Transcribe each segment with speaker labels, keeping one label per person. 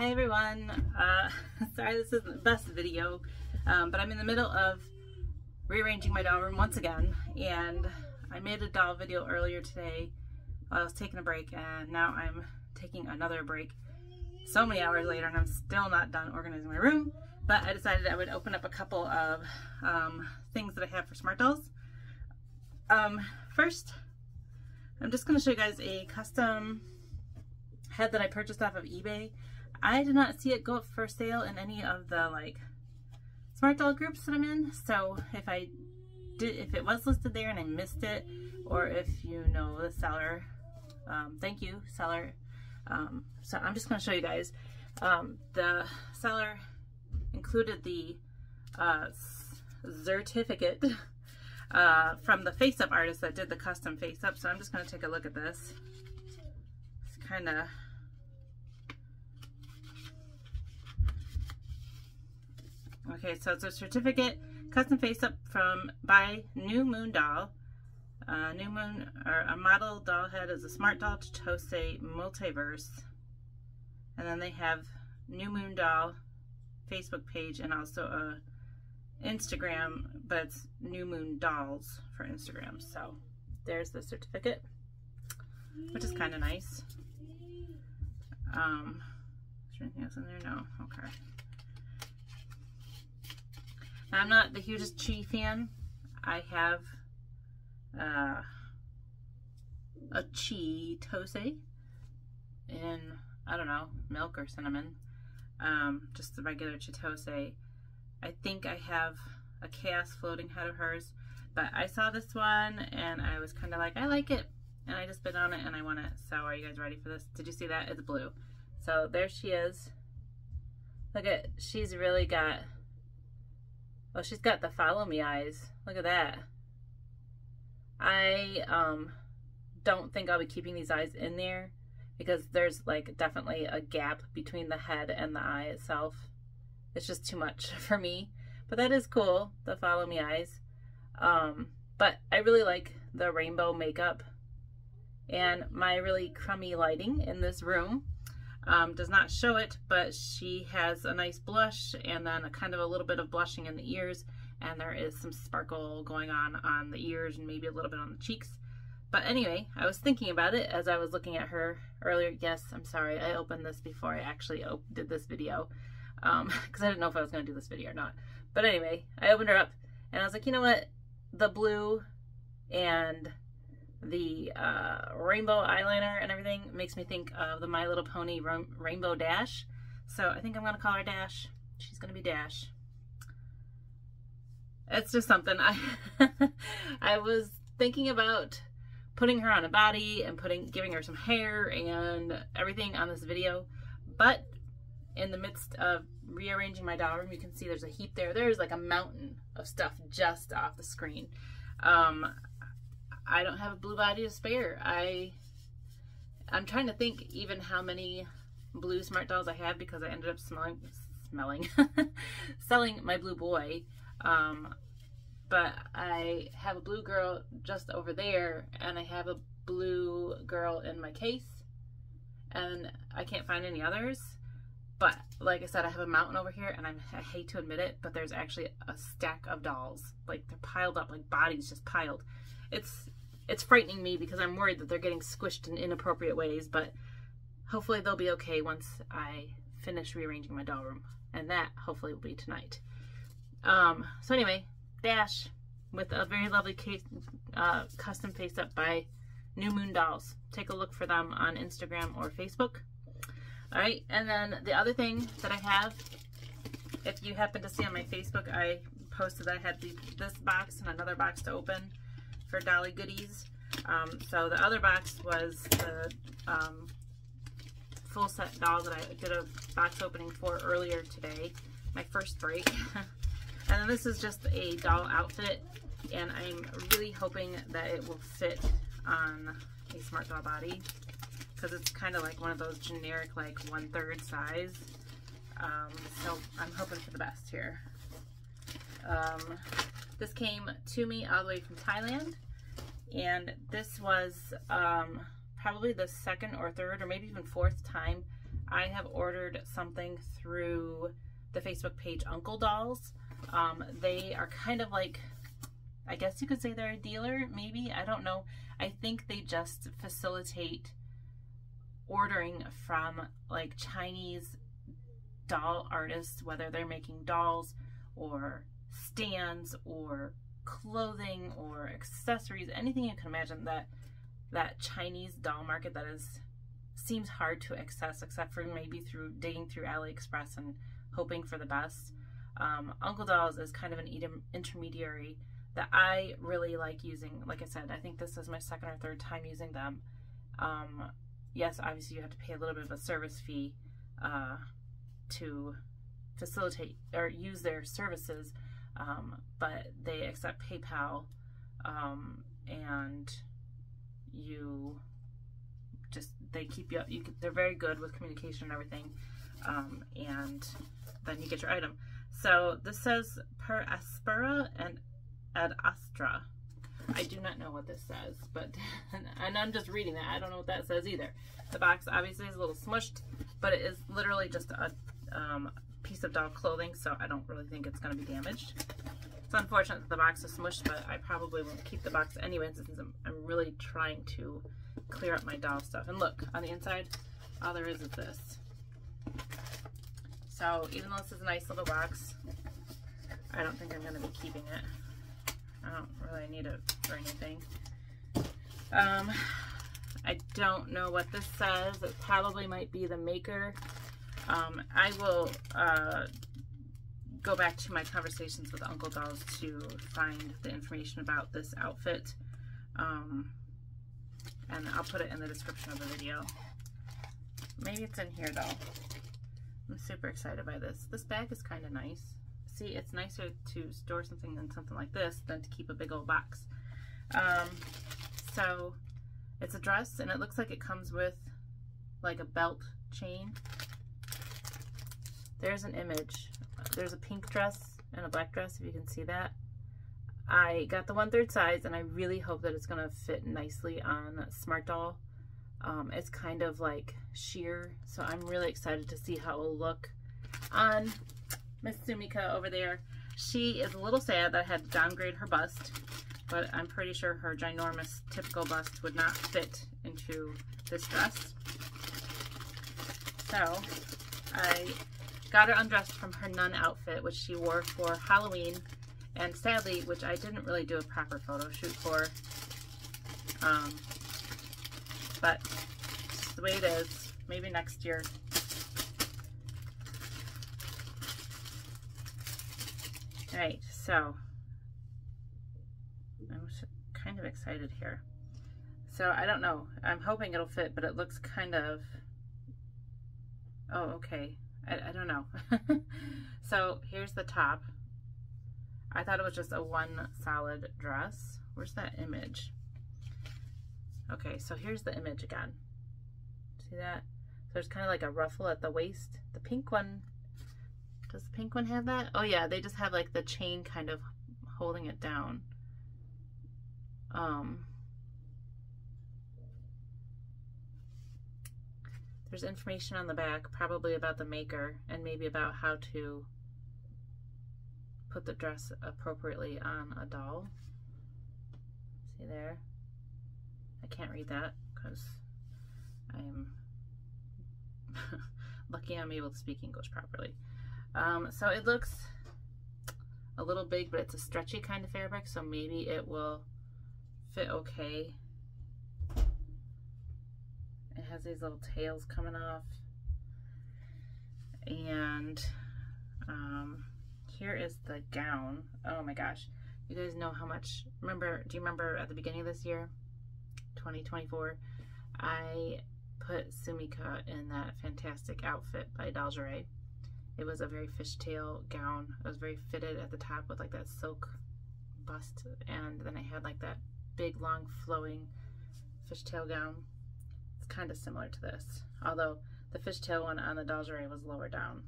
Speaker 1: Hi everyone, sorry this isn't the best video, but I'm in the middle of rearranging my doll room once again, and I made a doll video earlier today while I was taking a break, and now I'm taking another break so many hours later and I'm still not done organizing my room, but I decided I would open up a couple of things that I have for SmartDolls. First, I'm just going to show you guys a custom head that I purchased off of eBay. I did not see it go up for sale in any of the SmartDoll groups that I'm in, so if it was listed there and I missed it, or if you know the seller, thank you seller. So I'm just going to show you guys. The seller included the certificate from the face-up artist that did the custom face-up, so I'm just going to take a look at this. It's kind of okay, so it's a certificate custom face-up by NewMoonDoll. A model doll head is a SmartDoll Chitose multiverse, and then they have NewMoonDoll Facebook page and also a Instagram, but it's NewMoonDolls for Instagram. So there's the certificate, which is kind of nice. Is there anything else in there? No. Okay. Now, I'm not the hugest Chi fan. I have a Chitose in, I don't know, milk or cinnamon. Just the regular Chitose. I think I have a chaos floating head of hers, but I saw this one and I was kind of like, I like it, and I just bid on it and I want it. So are you guys ready for this? Did you see that? It's blue. So there she is. Look at, she's really got, oh, she's got the follow me eyes. Look at that. I don't think I'll be keeping these eyes in there because there's definitely a gap between the head and the eye itself. It's just too much for me, but that is cool, the follow me eyes. But I really like the rainbow makeup, and my really crummy lighting in this room does not show it, but she has a nice blush and then a kind of a little bit of blushing in the ears, and there is some sparkle going on the ears and maybe a little bit on the cheeks. But anyway, I was thinking about it as I was looking at her earlier. Yes, I'm sorry, I opened this before I actually did this video, because I didn't know if I was going to do this video or not. But anyway, I opened her up and I was like, you know what, the blue and the rainbow eyeliner and everything makes me think of the My Little Pony Rainbow Dash. So I think I'm going to call her Dash. She's going to be Dash. It's just something. I was thinking about putting her on a body and giving her some hair and everything on this video, but in the midst of rearranging my doll room, you can see there's a heap there. There's like a mountain of stuff just off the screen. I don't have a blue body to spare. I'm trying to think even how many blue SmartDolls I have, because I ended up selling my blue boy. But I have a blue girl just over there, and I have a blue girl in my case, and I can't find any others. But like I said, I have a mountain over here, and I hate to admit it, but there's actually a stack of dolls. Like, they're piled up, like bodies just piled. It's frightening me because I'm worried that they're getting squished in inappropriate ways, but hopefully they'll be okay once I finish rearranging my doll room, and that hopefully will be tonight. So anyway, Dash with a very lovely custom face up by NewMoonDolls. Take a look for them on Instagram or Facebook. All right, and then the other thing that I have, if you happen to see on my Facebook, I posted that I had this box and another box to open for Dolly goodies. So the other box was the full set doll that I did a box opening for earlier today, my first break. And then this is just a doll outfit, and I'm really hoping that it will fit on a SmartDoll body, because it's kind of like one of those generic, like 1/3 size. So I'm hoping for the best here. This came to me all the way from Thailand, and this was probably the second or third or maybe even fourth time I have ordered something through the Facebook page NewMoonDolls. They are kind of like, I guess you could say they're a dealer, maybe, I don't know. I think they just facilitate ordering from like Chinese doll artists, whether they're making dolls or stands or clothing or accessories, anything you can imagine. That Chinese doll market that seems hard to access, except for maybe through digging through AliExpress and hoping for the best. NewMoonDolls is kind of an intermediary that I really like using. Like I said, I think this is my second or third time using them. Yes, obviously you have to pay a little bit of a service fee to facilitate or use their services, but they accept PayPal, and they keep you up. They're very good with communication and everything, and then you get your item. So this says per aspera and ad astra. I do not know what this says, but and I'm just reading that. I don't know what that says either. The box obviously is a little smushed, but it is literally just a piece of doll clothing, so I don't really think it's going to be damaged. It's unfortunate that the box is smushed, but I probably won't keep the box anyway since I'm really trying to clear up my doll stuff. And look, on the inside, all there is this. So even though this is a nice little box, I don't think I'm going to be keeping it. I don't really need it for anything. I don't know what this says. It probably might be the maker. I will go back to my conversations with NewMoonDolls to find the information about this outfit. And I'll put it in the description of the video. Maybe it's in here though. I'm super excited by this. This bag is kind of nice. See, it's nicer to store something in something like this than to keep a big old box. So it's a dress, and it looks like it comes with like a belt chain. There's an image. There's a pink dress and a black dress, if you can see that. I got the 1/3 size, and I really hope that it's going to fit nicely on SmartDoll. It's kind of like sheer, so I'm really excited to see how it will look on Miss Sumika over there. She is a little sad that I had to downgrade her bust, but I'm pretty sure her ginormous typical bust would not fit into this dress. So I got her undressed from her nun outfit, which she wore for Halloween, and sadly, which I didn't really do a proper photo shoot for, but it's the way it is. Maybe next year. Alright, so I'm kind of excited here. So I don't know. I'm hoping it'll fit, but it looks kind of... Oh, okay. I don't know. So here's the top. I thought it was just a one solid dress. Where's that image? Okay, so here's the image again. See that? So there's kind of like a ruffle at the waist. The pink one, does the pink one have that? Oh yeah, they just have like the chain kind of holding it down. There's information on the back, probably about the maker and maybe about how to put the dress appropriately on a doll. See there? I can't read that because I'm lucky I'm able to speak English properly. So it looks a little big, but it's a stretchy kind of fabric, so maybe it will fit okay. It has these little tails coming off. And here is the gown. Oh my gosh. You guys know how much, do you remember at the beginning of this year, 2024, I put Sumika in that fantastic outfit by Dollaré. It was a very fishtail gown. It was very fitted at the top with like that silk bust, and then I had like that big long flowing fishtail gown. It's kind of similar to this, although the fishtail one on the Dollaré was lower down.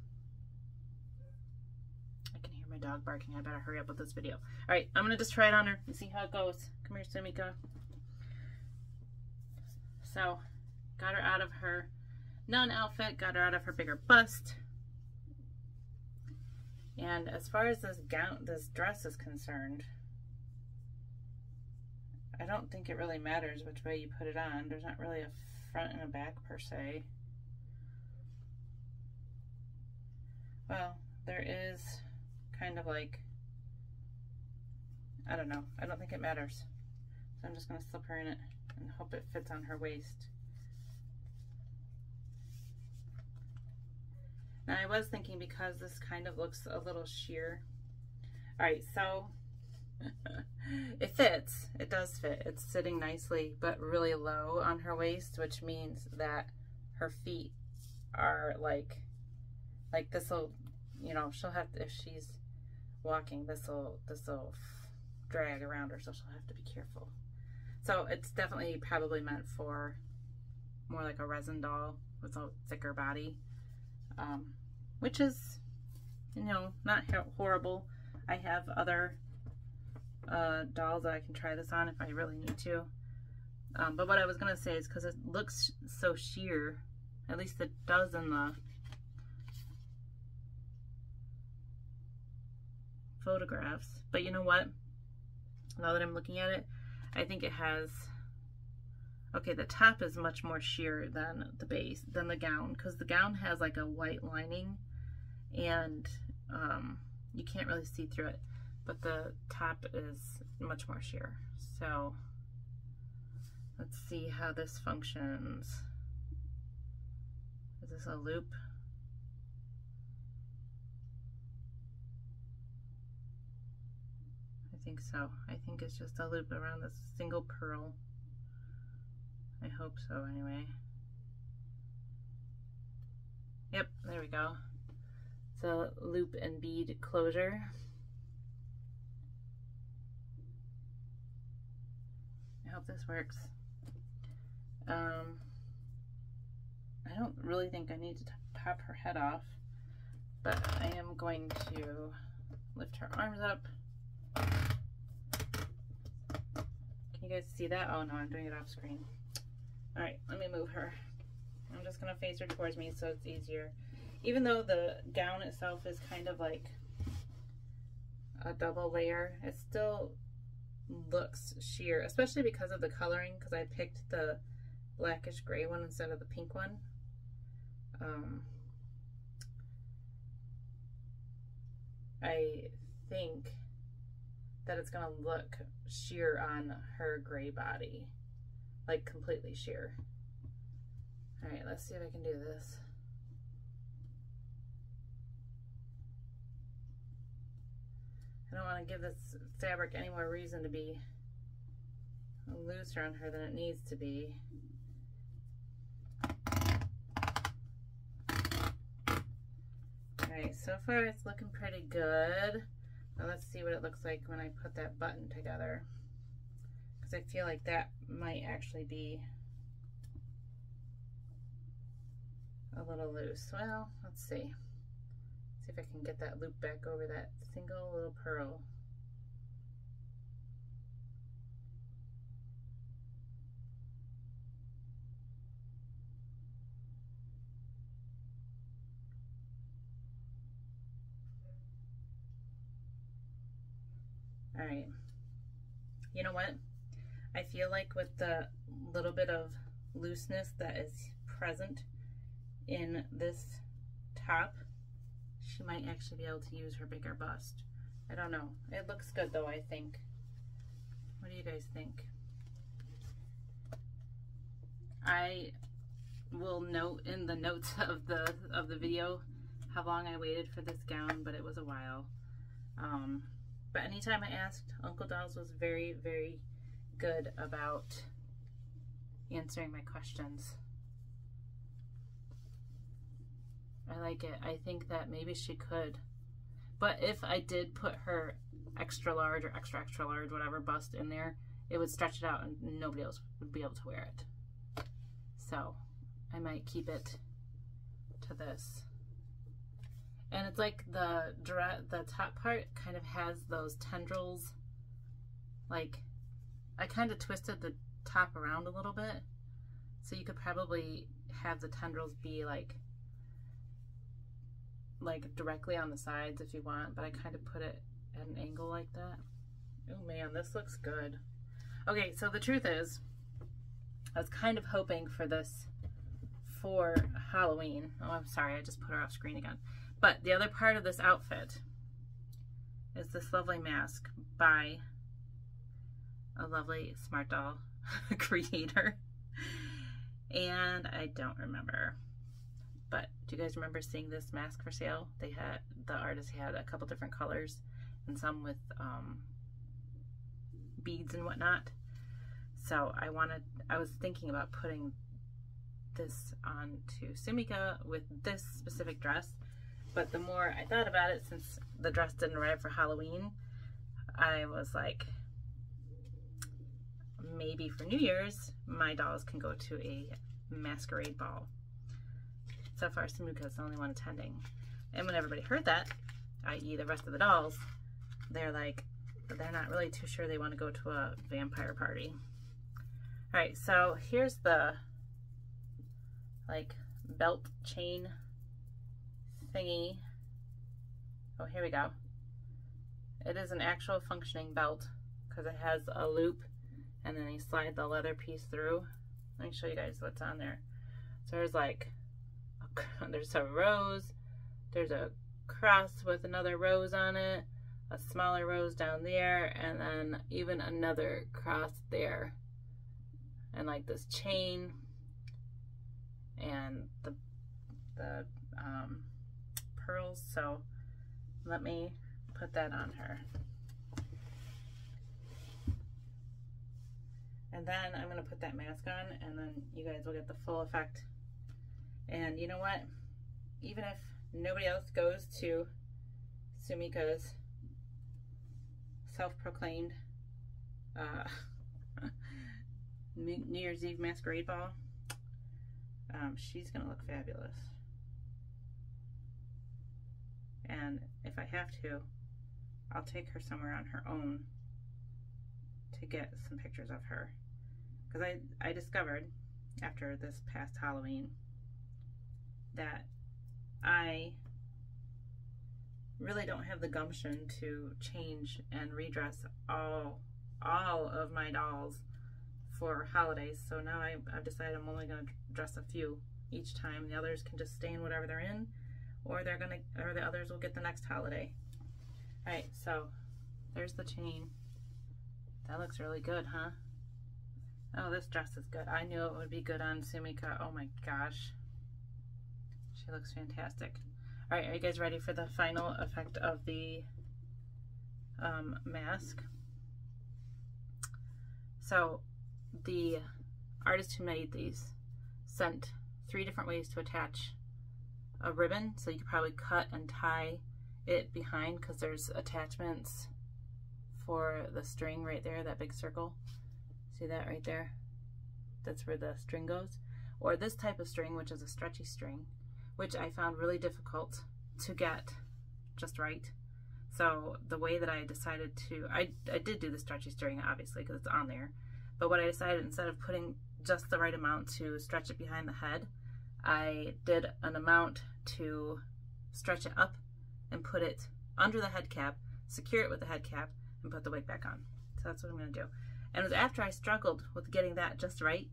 Speaker 1: I can hear my dog barking. I better hurry up with this video. All right, I'm gonna just try it on her and see how it goes. Come here, Sumika. So, got her out of her non-outfit, got her out of her bigger bust. And as far as this dress is concerned, I don't think it really matters which way you put it on. There's not really a front and a back per se. Well, there is kind of like, I don't know. I don't think it matters. So I'm just going to slip her in it and hope it fits on her waist. Now I was thinking, because this kind of looks a little sheer. Alright, so it fits. It does fit. It's sitting nicely but really low on her waist, which means that her feet are like this'll, you know, she'll have to, if she's walking, this'll drag around her, so she'll have to be careful. So it's definitely probably meant for more like a resin doll with a thicker body, which is, you know, not horrible. I have other dolls that I can try this on if I really need to. But what I was going to say is, because it looks so sheer, at least it does in the photographs. But you know what? Now that I'm looking at it, I think it has, okay, the top is much more sheer than the base, than the gown, because the gown has like a white lining and you can't really see through it, but the top is much more sheer. So let's see how this functions. Is this a loop? I think so. I think it's just a loop around this single pearl. I hope so anyway. Yep, there we go. It's a loop and bead closure. I hope this works. I don't really think I need to pop her head off, but I am going to lift her arms up. Can you guys see that? Oh no, I'm doing it off screen. Alright, let me move her. I'm just going to face her towards me so it's easier. Even though the gown itself is kind of like a double layer, it still looks sheer, especially because of the coloring, because I picked the blackish gray one instead of the pink one. I think that it's going to look sheer on her gray body, like completely sheer. Alright, let's see if I can do this. I don't want to give this fabric any more reason to be looser on her than it needs to be. Alright, so far it's looking pretty good. Now let's see what it looks like when I put that button together, because I feel like that might actually be a little loose. Well, let's see. See if I can get that loop back over that single little pearl. All right. You know what? I feel like with the little bit of looseness that is present in this top, she might actually be able to use her bigger bust. I don't know. It looks good though, I think. What do you guys think? I will note in the notes of the video how long I waited for this gown, but it was a while. But anytime I asked, Uncle Dolls was very, very good about answering my questions. I like it. I think that maybe she could. But if I did put her extra large or extra large, whatever, bust in there, it would stretch it out and nobody else would be able to wear it. So I might keep it to this. And it's like the top part kind of has those tendrils. Like, I kind of twisted the top around a little bit, so you could probably have the tendrils be like directly on the sides if you want, but I kind of put it at an angle like that. Oh man, this looks good. Okay, so the truth is, I was kind of hoping for this for Halloween. Oh, I'm sorry, I just put her off screen again. But the other part of this outfit is this lovely mask by a lovely SmartDoll creator. And I don't remember. But do you guys remember seeing this mask for sale? The artist had a couple different colors and some with beads and whatnot. So I was thinking about putting this on to Sumika with this specific dress, but the more I thought about it, since the dress didn't arrive for Halloween, I was like, maybe for New Year's, my dolls can go to a masquerade ball. So far, Sumika's the only one attending. And when everybody heard that, i.e. the rest of the dolls, they're not really too sure they want to go to a vampire party. All right, so here's the like belt chain thingy. Oh, here we go. It is an actual functioning belt because it has a loop and then you slide the leather piece through. Let me show you guys what's on there. So there's like, there's a rose, there's a cross with another rose on it, a smaller rose down there, and then even another cross there. And like this chain and the pearls. So let me put that on her. And then I'm going to put that mask on, and then you guys will get the full effect. And you know what? Even if nobody else goes to Sumika's self-proclaimed New Year's Eve masquerade ball, she's going to look fabulous. And if I have to, I'll take her somewhere on her own to get some pictures of her. Because I discovered after this past Halloween that I really don't have the gumption to change and redress all of my dolls for holidays. So now I've decided I'm only going to dress a few each time. The others can just stay in whatever they're in, or the others will get the next holiday. All right, so there's the chain. That looks really good, huh? Oh, this dress is good. I knew it would be good on Sumika. Oh my gosh. She looks fantastic. All right, are you guys ready for the final effect of the mask? So the artist who made these sent 3 different ways to attach a ribbon. So you could probably cut and tie it behind because there's attachments for the string right there, that big circle. See that right there? That's where the string goes. Or this type of string, which is a stretchy string, which I found really difficult to get just right. So the way that I decided to, I did do the stretchy string, obviously, because it's on there. But what I decided, instead of putting just the right amount to stretch it behind the head, I did an amount to stretch it up and put it under the head cap, secure it with the head cap, and put the wig back on. So that's what I'm going to do. And it was after I struggled with getting that just right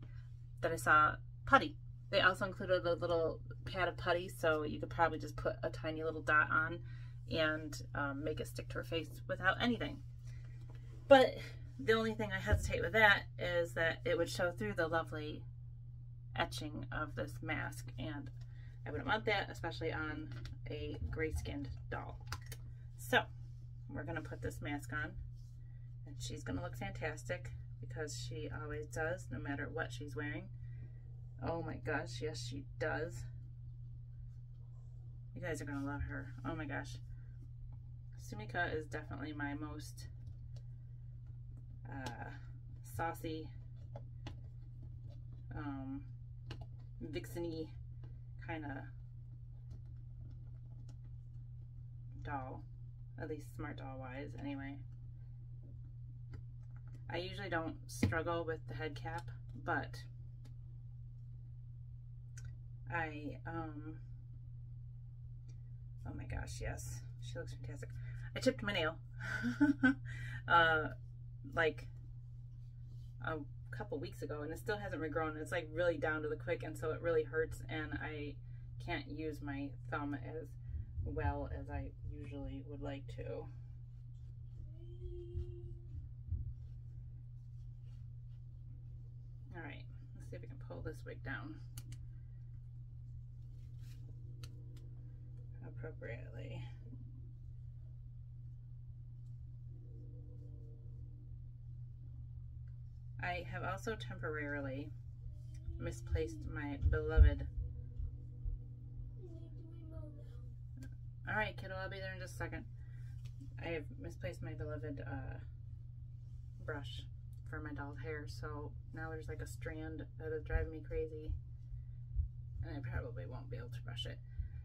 Speaker 1: that I saw putty. They also included a little pad of putty, so you could probably just put a tiny little dot on and make it stick to her face without anything. But the only thing I hesitate with that is that it would show through the lovely etching of this mask, and I wouldn't want that, especially on a gray-skinned doll. So we're going to put this mask on, and she's going to look fantastic because she always does, no matter what she's wearing. Oh my gosh, yes she does. You guys are going to love her. Oh my gosh. Sumika is definitely my most saucy, vixen-y kind of doll, at least SmartDoll wise anyway. I usually don't struggle with the head cap, but oh my gosh, yes, she looks fantastic. I chipped my nail like a couple weeks ago, and it still hasn't regrown. It's like really down to the quick, and so it really hurts, and I can't use my thumb as well as I usually would like to. All right, let's see if we can pull this wig down appropriately. I have also temporarily misplaced my beloved. All right, kiddo, I'll be there in just a second. I have misplaced my beloved brush for my doll's hair, so now there's like a strand that is driving me crazy, and I probably won't be able to brush it.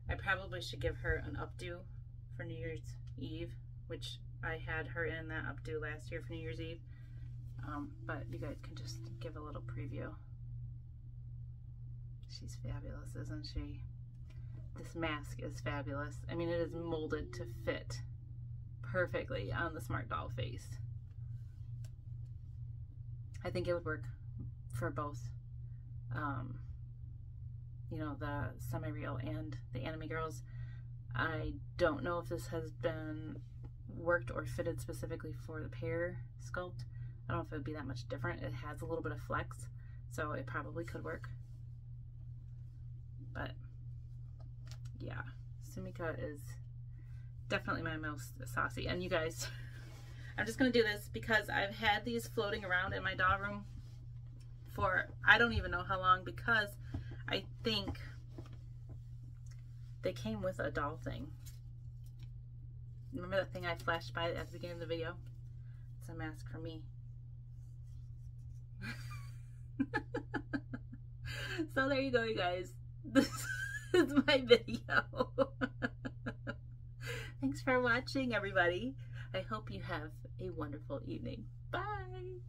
Speaker 1: I probably should give her an updo for New Year's Eve, which I had her in that updo last year for New Year's Eve. But you guys can just give a little preview. She's fabulous, isn't she? This mask is fabulous. I mean, it is molded to fit perfectly on the SmartDoll face. I think it would work for both, you know, the semi-real and the anime girls. I don't know if this has been worked or fitted specifically for the pear sculpt. I don't know if it would be that much different. It has a little bit of flex, so it probably could work. But yeah, Sumika is definitely my most saucy. And you guys, I'm just going to do this because I've had these floating around in my doll room for I don't even know how long, because I think they came with a doll thing. Remember that thing I flashed by at the beginning of the video? It's a mask for me. So there you go, you guys. This is my video. Thanks for watching, everybody. I hope you have a wonderful evening. Bye.